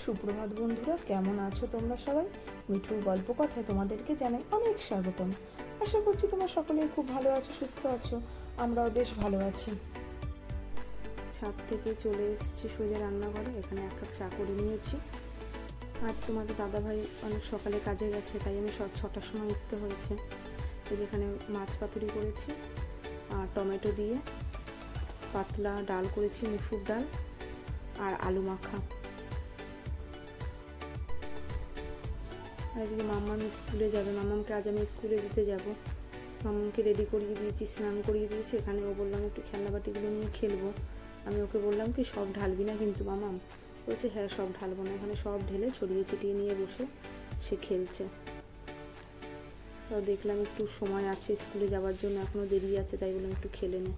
সুপ্রভাত বন্ধুরা, কেমন আছো তোমরা সবাই? মিঠুর গল্প কথায় তোমাদেরকে জানাই অনেক স্বাগতম। আশা করছি তোমরা সকলেই খুব ভালো আছো, সুস্থ আছো। আমরাও বেশ ভালো আছি। ছাদ থেকে চলে এসেছি সোজা রান্নাঘরে। এখানে এক কাপ চা করে নিয়েছি। আজ তোমাদের দাদাভাই অনেক সকালে কাজে গেছে, তাই আমি 6টার সময় উঠতে হয়েছে। যেখানে মাছ পাতুরি করেছি আর টমেটো দিয়ে পাতলা ডাল করেছি, মুসুর ডাল আর আলু মাখা। আজকে মাম্মাম স্কুলে যাবে, মাম্মামকে আজ আমি স্কুলে দিতে যাব। মাম্মামকে রেডি করিয়ে দিয়েছি, স্নান করিয়ে দিয়েছি। এখানে ও বললাম একটু খেলনাবাটিগুলো নিয়ে খেলবো। আমি ওকে বললাম কি সব ঢালবি না কিন্তু মাম্মাম? বলছে হ্যাঁ সব ঢালবো না। এখানে সব ঢেলে ছড়িয়ে ছিটিয়ে নিয়ে বসে সে খেলছে। তো দেখলাম একটু সময় আছে স্কুলে যাওয়ার জন্য, এখনও দেরি আছে, তাই বললাম একটু খেলে নে।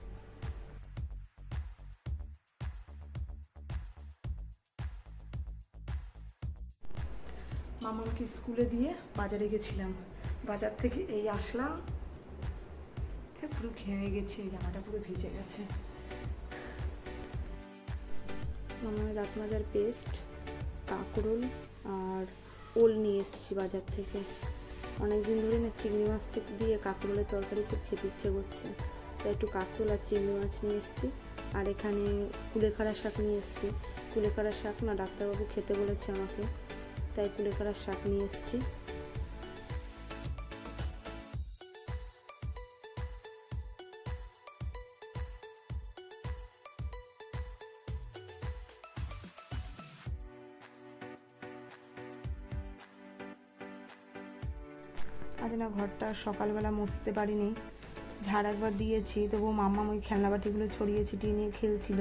মামাকে স্কুলে দিয়ে বাজারে গেছিলাম। বাজার থেকে এই আসলাম, পুরো ঘেমে গেছি, জামাটা পুরো ভিজে গেছে। মামার দাঁত মাজার পেস্ট, কাঁকরোল আর ওল নিয়ে এসেছি বাজার থেকে। অনেকদিন ধরে না চিংড়ি মাছ থেকে দিয়ে কাঁকরোলের তরকারি খুব খেতে ইচ্ছে করছে, তাই একটু কাঁকরোল আর চিংড়ি মাছ নিয়ে এসেছি। আর এখানে কুলেখাড়া শাক নিয়ে এসেছি। কুলেখাড়া শাক না ডাক্তারবাবু খেতে বলেছে আমাকে, তাই কুলেখাড়ার শাক নিয়ে এসেছি। আজ না ঘরটা সকালবেলা মুছতে পারিনি, ঝাড় একবার দিয়েছি, তবুও মাম্মাম ওই খেলনাবাটিগুলো ছড়িয়ে ছিটিয়ে নিয়ে খেলছিল।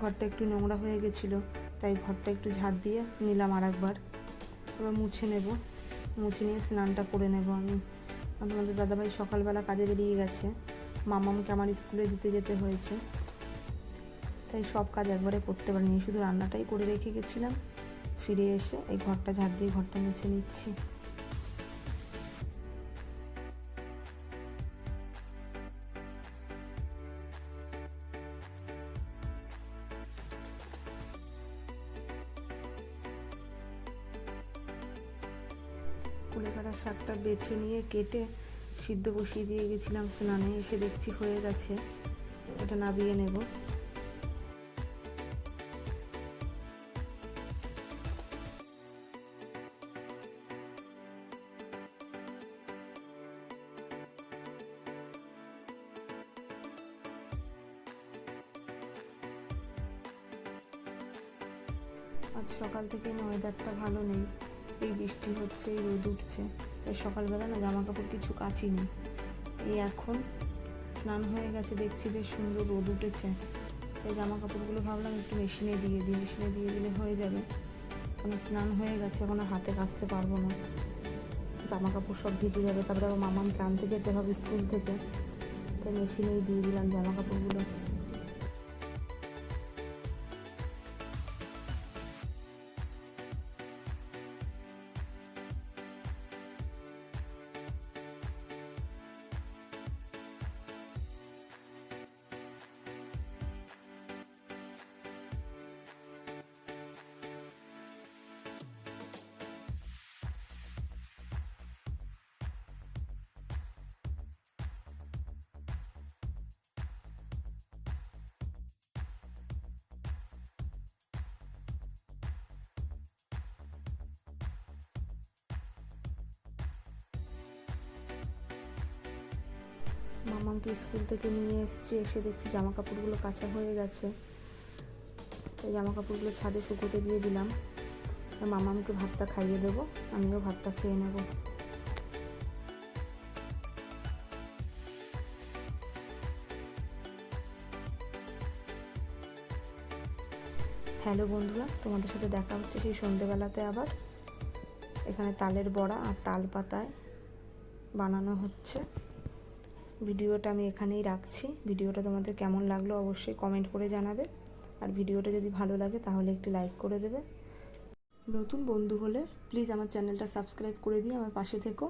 ঘরটা একটু নোংরা হয়ে গেছিলো, তাই ঘরটা একটু ঝাড় দিয়ে নিলাম আর একবার। এবার মুছে নেব, মুছে নিয়ে স্নানটা করে নেব আমি। তোমাদের দাদাভাই সকালবেলা কাজে বেরিয়ে গেছে, মাম্মামকে আমার স্কুলে দিতে যেতে হয়েছে, তাই সব কাজ একবারে করতে পারিনি, শুধু রান্নাটাই করে রেখে গেছিলাম। ফিরে এসে এই ঘরটা ঝাড় দিয়ে ঘরটা মুছে নিচ্ছি। কুলেখাড়া শাকটা বেছে নিয়ে কেটে সিদ্ধ বসিয়ে দিয়ে গেছিলাম স্নানে, এসে দেখছি হয়ে গেছে। এটা নাবিয়ে নেব। আজ সকাল থেকে ওয়েদারটা ভালো নেই, এই বৃষ্টি হচ্ছে, এই রোদ উঠছে, তাই সকালবেলা না জামা কাপড় কিছু কাচিনি। এই এখন স্নান হয়ে গেছে, দেখছি বেশ সুন্দর রোদ উঠেছে, তাই জামা কাপড়গুলো ভাবলাম একটু মেশিনে দিয়ে দিই, মেশিনে দিয়ে দিলে হয়ে যাবে। কারণ স্নান হয়ে গেছে, এখন আর হাতে কাচতে পারবো না, জামা কাপড় সব ভিজে যাবে। তারপরে আবার মামামকে আনতে যেতে হবে স্কুল থেকে, তাই মেশিনেই দিয়ে দিলাম জামা কাপড়গুলো। মামামকে স্কুল থেকে নিয়ে এসেছি, এসে দেখছি জামা কাপড়গুলো কাচা হয়ে গেছে, তাই জামা কাপড়গুলো ছাদে শুকোতে দিয়ে দিলাম। মামামকে ভাতটা খাইয়ে দেবো, আমিও ভাতটা খেয়ে নেব। হ্যালো বন্ধুরা, তোমাদের সাথে দেখা হচ্ছে সেই সন্ধেবেলাতে আবার। এখানে তালের বড়া আর তাল পাতায় বানানো হচ্ছে। ভিডিওটা আমি এখানেই রাখছি। ভিডিওটা তোমাদের কেমন লাগলো অবশ্যই কমেন্ট করে জানাবে, আর ভিডিওটা যদি ভালো লাগে তাহলে একটি লাইক করে দেবে। নতুন বন্ধু হলে প্লিজ আমার চ্যানেলটা সাবস্ক্রাইব করে দিয়ে আমার পাশে থেকো।